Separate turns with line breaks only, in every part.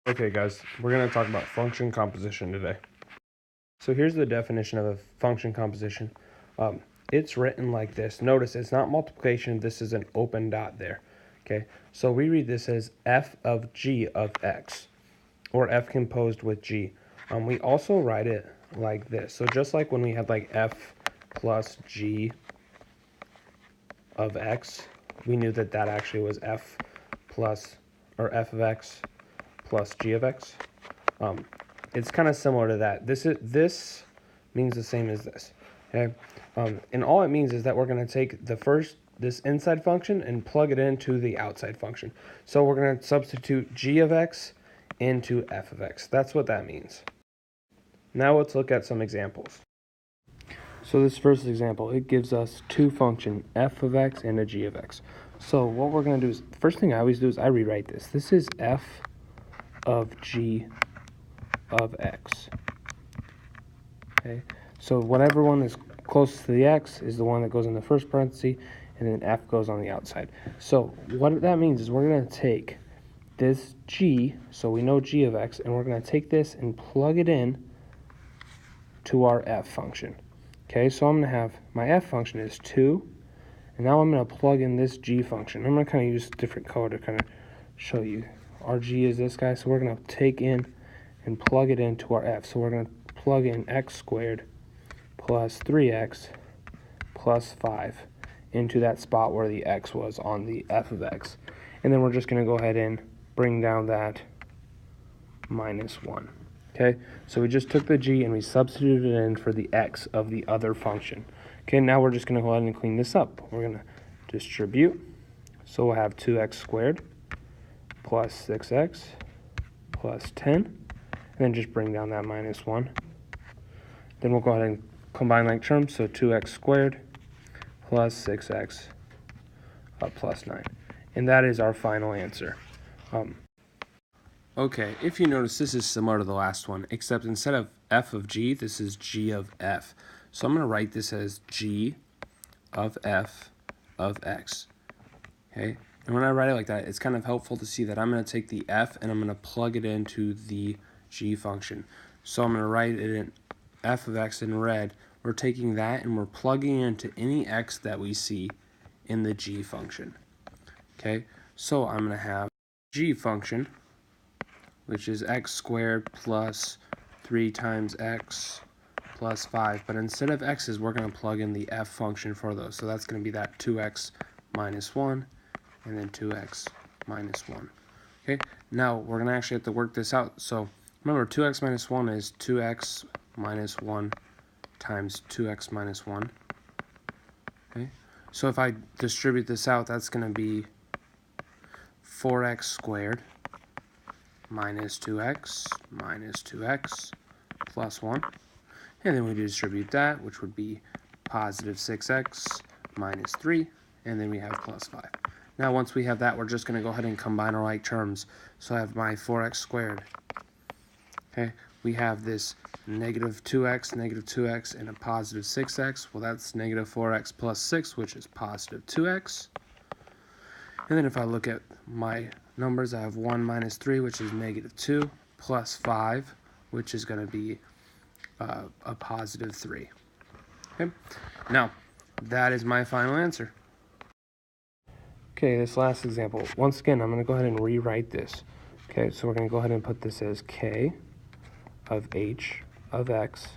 Okay guys, we're going to talk about function composition today. So here's the definition of a function composition. It's written like this. Notice it's not multiplication, this is an open dot there. Okay, so we read this as f of g of x, or f composed with g. We also write it like this. So just like when we had like f plus g of x, we knew that that actually was f plus, or f of x plus g of x. It's kind of similar to that. This means the same as this. Okay, and all it means is that we're going to take this inside function and plug it into the outside function. So we're going to substitute g of x into f of x. That's what that means. Now let's look at some examples. So this first example, it gives us two functions, f of x and a g of x. So what we're going to do is, first thing I always do is I rewrite this. This is f of g of x. Okay, so whatever one is closest to the x is the one that goes in the first parenthesis, and then f goes on the outside. So what that means is we're going to take this g, so we know g of x, and we're going to take this and plug it in to our f function. Okay, so I'm going to have my f function is 2, and now I'm going to plug in this g function. I'm going to kind of use different color to kind of show you. Our g is this guy, so we're going to take in and plug it into our f. So we're going to plug in x squared plus 3x plus 5 into that spot where the x was on the f of x. And then we're just going to go ahead and bring down that minus 1. Okay, so we just took the g and we substituted it in for the x of the other function. Okay, now we're just going to go ahead and clean this up. We're going to distribute. So we'll have 2x squared plus 6x plus 10. And then just bring down that minus 1. Then we'll go ahead and combine like terms. So 2x squared plus 6x plus 9. And that is our final answer. Okay, if you notice, this is similar to the last one, except instead of f of g, this is g of f. So I'm going to write this as g of f of x. Okay, and when I write it like that, it's kind of helpful to see that I'm going to take the f and I'm going to plug it into the g function. So I'm going to write it in f of x in red. We're taking that and we're plugging into any x that we see in the g function. Okay, so I'm going to have g function, which is x squared plus 3 times x plus 5. But instead of x's, we're going to plug in the f function for those. So that's going to be that 2x minus 1 and then 2x minus 1. Okay, now we're going to actually have to work this out. So remember, 2x minus 1 is 2x minus 1 times 2x minus 1. Okay, so if I distribute this out, that's going to be 4x squared minus 2x plus 1. And then we distribute that, which would be positive 6x minus 3. And then we have plus 5. Now once we have that, we're just going to go ahead and combine our like terms. So I have my 4x squared. Okay, we have this negative 2x, and a positive 6x. Well, that's negative 4x plus 6, which is positive 2x. And then if I look at my numbers, I have 1 minus 3, which is negative 2, plus 5, which is going to be a positive 3. Okay, now that is my final answer. Okay, this last example, once again, I'm going to go ahead and rewrite this. Okay, so we're going to go ahead and put this as k of h of x.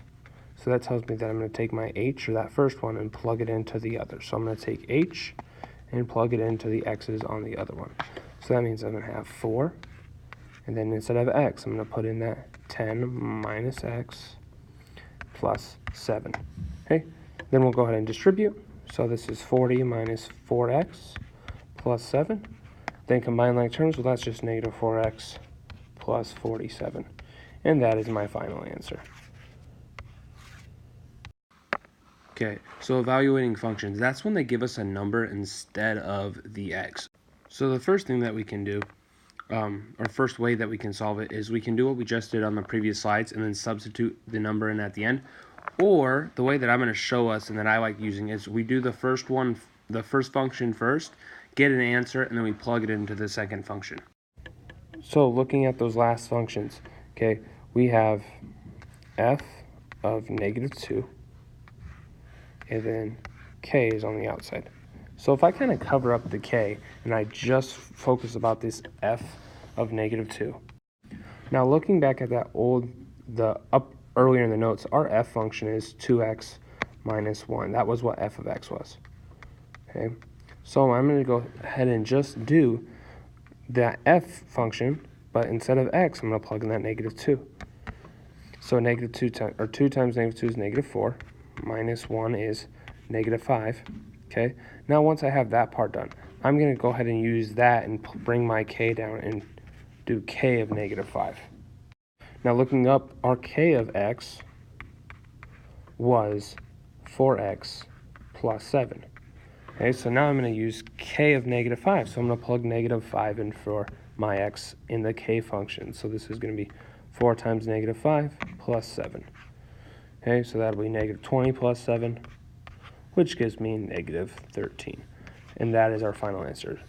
So that tells me that I'm going to take my h, or that first one, and plug it into the other. So I'm going to take h and plug it into the x's on the other one. So that means I'm going to have 4, and then instead of x, I'm going to put in that 10 minus x plus 7. Okay, then we'll go ahead and distribute. So this is 40 minus 4x plus 7. Then combine like terms, well, that's just negative 4x plus 47. And that is my final answer. Okay, so evaluating functions, that's when they give us a number instead of the x. So the first thing that we can do, or first way that we can solve it, is we can do what we just did on the previous slides and then substitute the number in at the end. Or the way that I'm going to show us and that I like using is we do the first function first, get an answer, and then we plug it into the second function. So looking at those last functions, okay, we have f of -2, and then k is on the outside. So if I kind of cover up the k and I just focus about this f of -2. Now looking back at that earlier in the notes, our f function is 2x minus 1. That was what f of x was. Okay, so I'm going to go ahead and just do that f function, but instead of x, I'm going to plug in that -2. So 2 times -2 is -4, minus 1 is -5. Okay, now once I have that part done, I'm going to go ahead and use that and bring my k down and do k of -5. Now looking up, our k of x was 4x plus 7. Okay, so now I'm going to use k of -5. So I'm going to plug -5 in for my x in the k function. So this is going to be 4 times -5 plus 7. Okay, so that'll be -20 plus 7, which gives me -13. And that is our final answer.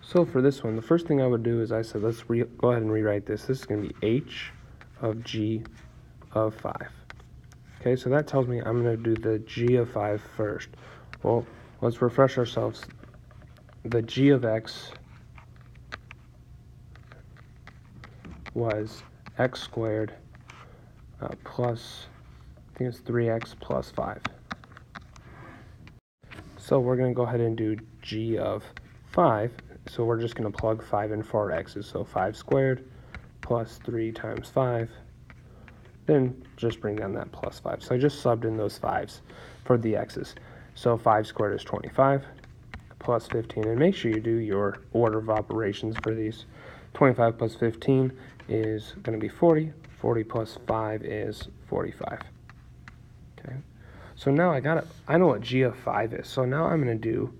So for this one, the first thing I would do is I said, let's go ahead and rewrite this. This is going to be h of g of 5. Okay, so that tells me I'm going to do the g of 5 first. Well, let's refresh ourselves. The g of x was x squared plus, I think it's 3x plus 5. So we're going to go ahead and do g of 5. So we're just going to plug 5 in for our x's. So 5 squared plus 3 times 5. Then just bring down that plus 5. So I just subbed in those 5s for the x's. So 5 squared is 25 plus 15. And make sure you do your order of operations for these. 25 plus 15 is going to be 40. 40 plus 5 is 45. Okay. So now I know what g of 5 is. So now I'm going to do,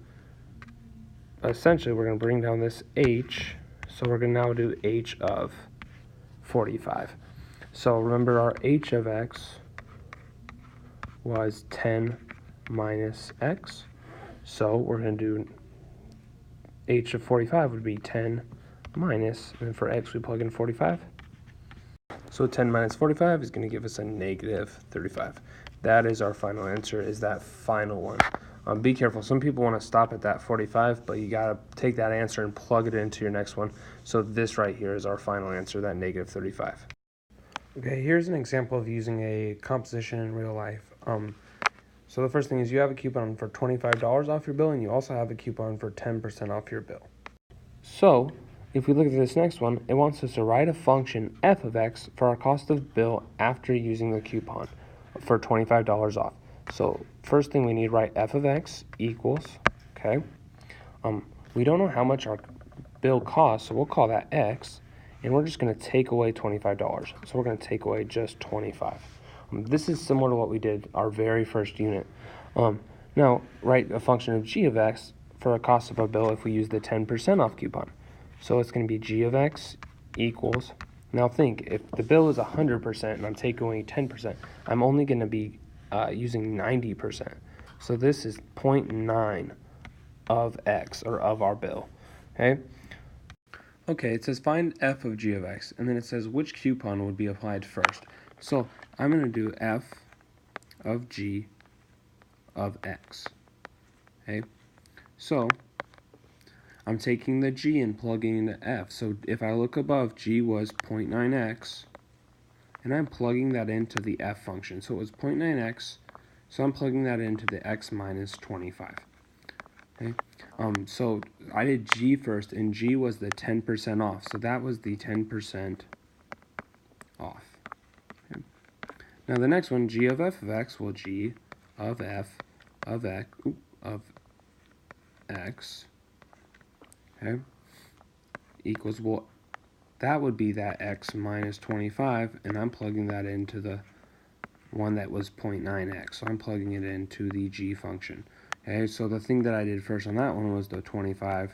essentially we're going to bring down this h. So we're going to now do h of 45. So remember our h of x was 10 minus x. So we're going to do h of 45 would be 10 minus, and for x we plug in 45. So 10 minus 45 is going to give us a -35. That is our final answer, is that final one. Be careful. Some people want to stop at that 45, but you got to take that answer and plug it into your next one. So this right here is our final answer, that -35. Okay, here's an example of using a composition in real life. So the first thing is you have a coupon for $25 off your bill, and you also have a coupon for 10% off your bill. So if we look at this next one, it wants us to write a function f of x for our cost of bill after using the coupon for $25 off. So first thing we need to write f of x equals, okay, we don't know how much our bill costs, so we'll call that x, and we're just going to take away $25. So we're going to take away just 25. This is similar to what we did our very first unit. Now write a function of g of x for a cost of our bill if we use the 10% off coupon. So it's going to be g of x equals, now think, if the bill is 100% and I'm taking away 10%, I'm only going to be using 90%. So this is 0.9 of x, or of our bill. Okay? Okay, it says find f of g of x, and then it says which coupon would be applied first. So I'm going to do f of g of x. Okay? So I'm taking the g and plugging into f. So if I look above, g was 0.9x, and I'm plugging that into the f function. So it was 0.9x, so I'm plugging that into the x minus 25. Okay. So I did g first, and g was the 10% off. So that was the 10% off. Okay. Now the next one, g of f of x, well, g of f of x, okay, equals, well, that would be that x minus 25, and I'm plugging that into the one that was 0.9x. So I'm plugging it into the g function. Okay, so the thing that I did first on that one was the $25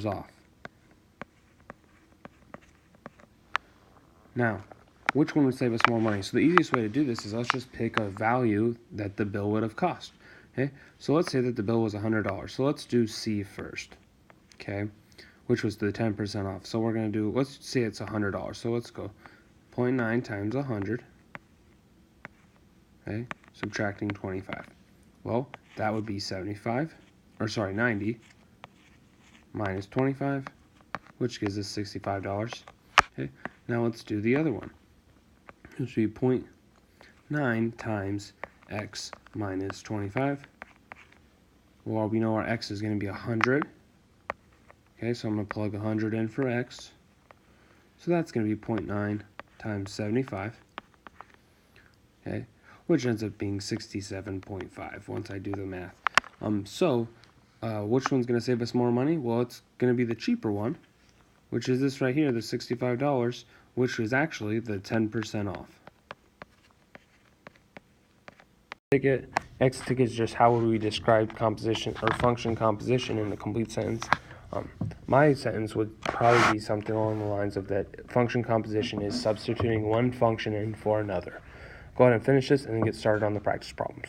off. Now, which one would save us more money? So the easiest way to do this is let's just pick a value that the bill would have cost. Okay, so let's say that the bill was $100. So let's do C first. Okay, which was the 10% off. So we're going to do, let's say it's $100. So let's go 0.9 times 100. Okay, subtracting 25. Well, that would be 90 minus 25, which gives us $65. Okay, now let's do the other one. This would be 0.9 times x minus 25. Well, we know our x is going to be 100. Okay, so I'm going to plug 100 in for x. So that's going to be 0.9 times 75. Okay, which ends up being 67.5 once I do the math. Which one's going to save us more money? Well, it's going to be the cheaper one, which is this right here, the $65, which is actually the 10% off. X ticket is just how would we describe composition or function composition in a complete sentence. My sentence would probably be something along the lines of that function composition is substituting one function in for another. Go ahead and finish this and then get started on the practice problems.